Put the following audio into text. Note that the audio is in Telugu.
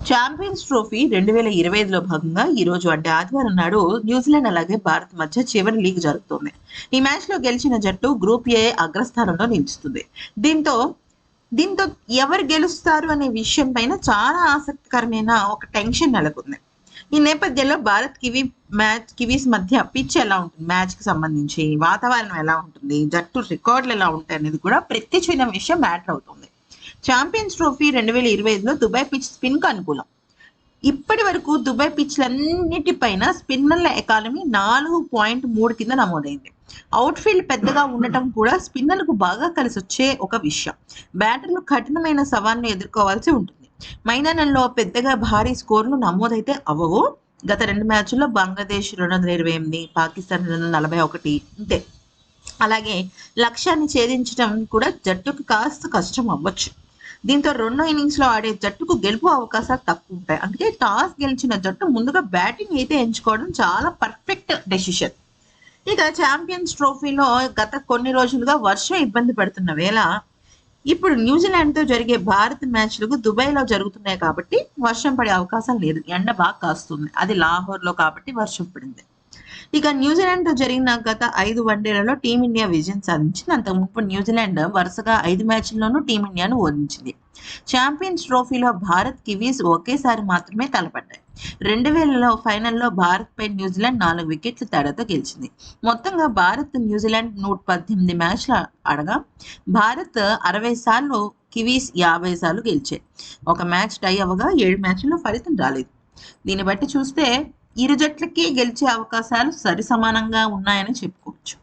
ఛాంపియన్స్ ట్రోఫీ 2025లో భాగంగా ఈ రోజు అంటే ఆదివారం నాడు న్యూజిలాండ్ అలాగే భారత్ మధ్య చివరి లీగ్ జరుగుతోంది. ఈ మ్యాచ్ లో గెలిచిన జట్టు గ్రూప్ ఏ అగ్రస్థానంలో నిలుస్తుంది. దీంతో దీంతో ఎవరు గెలుస్తారు అనే విషయం పైన చాలా ఆసక్తికరమైన ఒక టెన్షన్ నెలకొంది. ఈ నేపథ్యంలో భారత్ కివీస్ మధ్య పిచ్ ఎలా ఉంటుంది, మ్యాచ్ కి సంబంధించి వాతావరణం ఎలా ఉంటుంది, జట్టు రికార్డులు ఎలా ఉంటాయి అనేది కూడా ప్రతి చిన్న విషయం మ్యాటర్ అవుతుంది. ఛాంపియన్స్ ట్రోఫీ 2025లో దుబాయ్ పిచ్ స్పిన్ కు అనుకూలం. ఇప్పటి వరకు దుబాయ్ పిచ్లన్నిటిపైన స్పిన్నర్ల ఎకానమీ 4.3 కింద నమోదైంది. అవుట్ఫీల్డ్ పెద్దగా ఉండటం కూడా స్పిన్నర్లకు బాగా కలిసి వచ్చే ఒక విషయం. బ్యాటర్లు కఠినమైన సవాల్ను ఎదుర్కోవాల్సి ఉంటుంది. మైదానంలో పెద్దగా భారీ స్కోర్లు నమోదైతే అవ్వవు. గత 2 మ్యాచ్ల్లో బంగ్లాదేశ్ 228, పాకిస్తాన్ 241 అంతే. అలాగే లక్ష్యాన్ని ఛేదించడం కూడా జట్టుకు కాస్త కష్టం అవ్వచ్చు. దీంతో రెండో ఇన్నింగ్స్ లో ఆడే జట్టుకు గెలుపు అవకాశాలు తక్కువ ఉంటాయి. అందుకే టాస్ గెలిచిన జట్టు ముందుగా బ్యాటింగ్ అయితే ఎంచుకోవడం చాలా పర్ఫెక్ట్ డెసిషన్. ఇక ఛాంపియన్స్ ట్రోఫీలో గత కొన్ని రోజులుగా వర్షం ఇబ్బంది పడుతున్న వేళ ఇప్పుడు న్యూజిలాండ్ తో జరిగే భారత్ మ్యాచ్లకు దుబాయ్ లో జరుగుతున్నాయి కాబట్టి వర్షం పడే అవకాశం లేదు. ఎండ బాగా కాస్తుంది, అది లాహోర్ లో కాబట్టి వర్షం పడింది. ఇక న్యూజిలాండ్ తో జరిగిన గత 5 వన్డేలలో టీమిండియా విజయం సాధించింది. అంతకుముందు న్యూజిలాండ్ వరుసగా 5 మ్యాచ్ల్లోనూ టీమిండియాను ఓడించింది. ఛాంపియన్స్ ట్రోఫీలో భారత్ కివీస్ ఒకేసారి మాత్రమే తలపడ్డాయి. 2000లో ఫైనల్లో భారత్ పై న్యూజిలాండ్ 4 వికెట్ల తేడాతో గెలిచింది. మొత్తంగా భారత్ న్యూజిలాండ్ 118 మ్యాచ్లు ఆడగా భారత్ 60 సార్లు, కివీస్ 50 సార్లు గెలిచాయి. ఒక మ్యాచ్ టై అవ్వగా 7 మ్యాచ్ల్లో ఫలితం రాలేదు. దీన్ని బట్టి చూస్తే ఇరు జట్లకి గెలిచే అవకాశాలు సరి సమానంగా ఉన్నాయని చెప్పుకోవచ్చు.